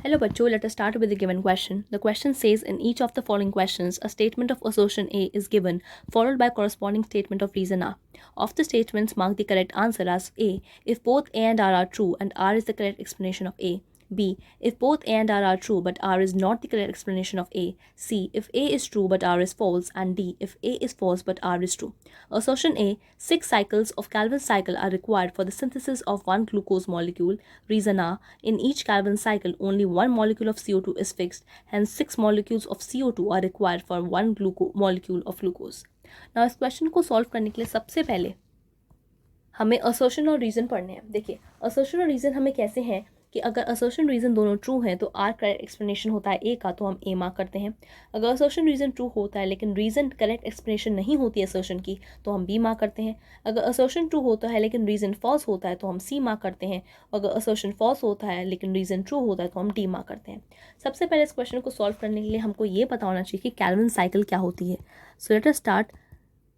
Hello बच्चों, let us start with the given question. The question says in each of the following questions, a statement of assertion A is given, followed by corresponding statement of reason R. Of the statements, mark the correct answer as A, if both A and R are true and R is the correct explanation of A. B, if both A and R are true but R is not the correct explanation of A. C, if A is true but R is false. And D, if A is false but R is true. Assertion A, 6 cycles of Calvin cycle are required for the synthesis of one glucose molecule. Reason R, in each Calvin cycle only one molecule of CO2 is fixed, hence 6 molecules of CO2 are required for one molecule of glucose. Now इस question को solve करने के लिए सबसे पहले हमें assertion और reason पढ़ने हैं. देखिए असर्शन और रीज़न हमें कैसे हैं कि अगर असर्शन रीज़न दोनों ट्रू हैं तो आर करेक्ट एक्सप्लेनेशन होता है ए का, तो हम ए मार्क करते हैं. अगर असर्शन रीज़न ट्रू होता है लेकिन रीज़न करेक्ट एक्सप्लेनेशन नहीं होती है असर्शन की, तो हम बी मार्क करते हैं. अगर असर्शन ट्रू होता है लेकिन रीज़न फॉल्स होता है तो हम सी मार्क करते हैं. अगर असर्शन फॉल्स होता है लेकिन रीज़न ट्रू होता है तो हम डी मार्क करते हैं. सबसे पहले इस क्वेश्चन को सॉल्व करने के लिए हमको ये पता होना चाहिए कि कैल्विन साइकिल क्या होती है. So let us start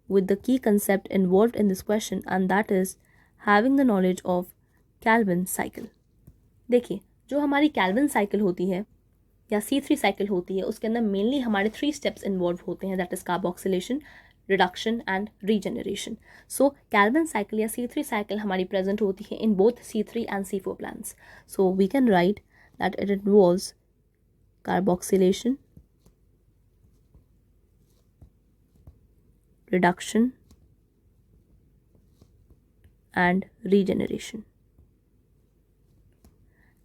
with the key concept involved in this question, and that is having the knowledge of Calvin cycle. देखिए जो हमारी कैल्विन साइकिल होती है या C3 साइकिल होती है उसके अंदर मेनली हमारे 3 स्टेप्स इन्वॉल्व होते हैं, that is carboxylation, reduction and regeneration. So Calvin cycle या C3 साइकिल हमारी प्रेजेंट होती है in both C3 and C4 plants. So we can write that it involves carboxylation, reduction and regeneration.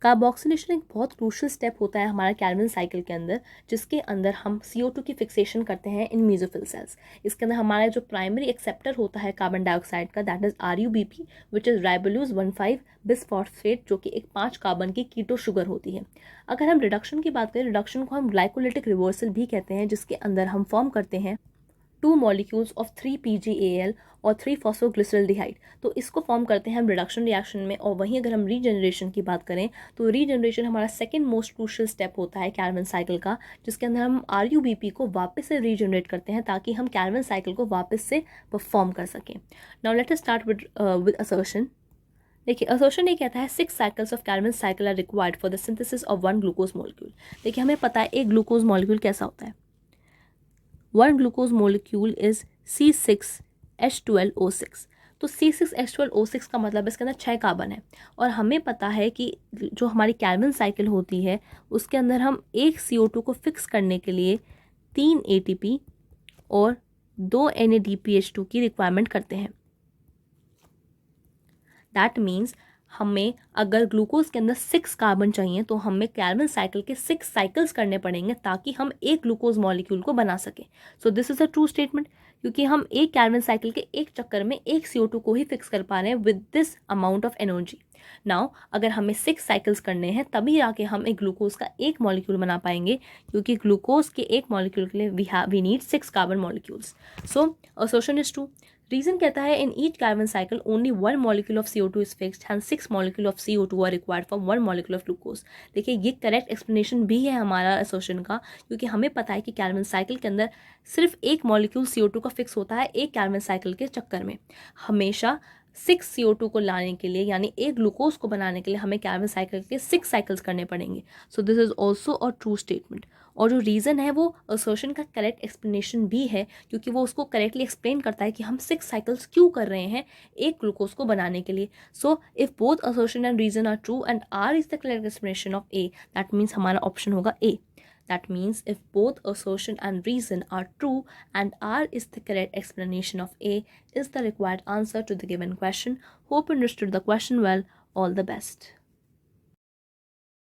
Carboxylation एक बहुत crucial step होता है हमारा Calvin cycle के अंदर, जिसके अंदर हम CO2 की फिक्सेशन करते हैं इन मेसोफिल सेल्स. इसके अंदर हमारा जो प्राइमरी एक्सेप्टर होता है कार्बन डाइऑक्साइड का, that is RuBP, which is ribulose 1,5 bisphosphate, जो कि एक 5 कार्बन की कीटो शुगर होती है. अगर हम रिडक्शन की बात करें, रिडक्शन को हम ग्लाइकोलिटिक रिवर्सल भी कहते हैं, जिसके अंदर हम फॉर्म करते हैं 2 molecules of 3-PGAL और 3-phosphoglyceraldehyde. तो इसको फॉर्म करते हैं हम रिडक्शन रिएक्शन में. और वहीं अगर हम रीजनरेशन की बात करें तो रीजनरेशन हमारा सेकंड मोस्ट क्रूशियल स्टेप होता है कैल्विन साइकिल का, जिसके अंदर हम RuBP को वापस से रीजनरेट करते हैं ताकि हम कैल्विन साइकिल को वापस से परफॉर्म कर सकें. Now let us start with assertion. देखिए असर्शन ये कहता है 6 cycles of Calvin cycle are required for the synthesis of one glucose molecule. देखिए हमें पता है एक ग्लूकोज मॉलिक्यूल कैसा होता है. One glucose molecule is C6H12O6. तो C6H12O6 का मतलब इसके अंदर 6 कार्बन है. और हमें पता है कि जो हमारी कैल्विन साइकिल होती है उसके अंदर हम एक CO2 को फिक्स करने के लिए 3 ATP और 2 NADPH2 की रिक्वायरमेंट करते हैं. दैट मीन्स हमें अगर ग्लूकोज के अंदर 6 कार्बन चाहिए तो हमें कैल्विन साइकिल के 6 साइकिल्स करने पड़ेंगे ताकि हम एक ग्लूकोज मॉलिक्यूल को बना सकें. So this is a true statement, क्योंकि हम एक कैल्विन साइकिल के एक चक्कर में एक CO2 को ही फिक्स कर पा रहे हैं with this amount of energy. Now अगर हमें 6 साइकिल्स करने हैं तभी आके हम एक ग्लूकोज का एक मॉलिक्यूल बना पाएंगे, क्योंकि ग्लूकोज के एक मॉलिक्यूल के लिए we need 6 carbon molecules. So assertion is true. Reason कहता है in each Calvin cycle only 1 molecule of CO2 is fixed and 6 molecule of CO2 are required for 1 molecule of glucose. देखिए ये correct explanation भी है हमारा assertion का, क्योंकि हमें पता है कि कैल्विन साइकिल के अंदर सिर्फ एक मॉलिक्यूल CO2 का फिक्स होता है एक कैल्विन साइकिल के चक्कर में. हमेशा 6 CO2 को लाने के लिए यानी एक ग्लूकोज को बनाने के लिए हमें कैल्विन साइकिल के 6 साइकिल्स करने पड़ेंगे. So this is also a true statement. और जो रीज़न है वो असर्शन का करेक्ट एक्सप्लेनेशन भी है, क्योंकि वो उसको करेक्टली एक्सप्लेन करता है कि हम 6 साइकिल्स क्यों कर रहे हैं एक ग्लूकोज को बनाने के लिए. So if both assertion and reason are true and R is the correct explanation of A, that means हमारा ऑप्शन होगा A. That means if both assertion and reason are true and R is the correct explanation of A is the required answer to the given question. Hope you understood the question well. All the best.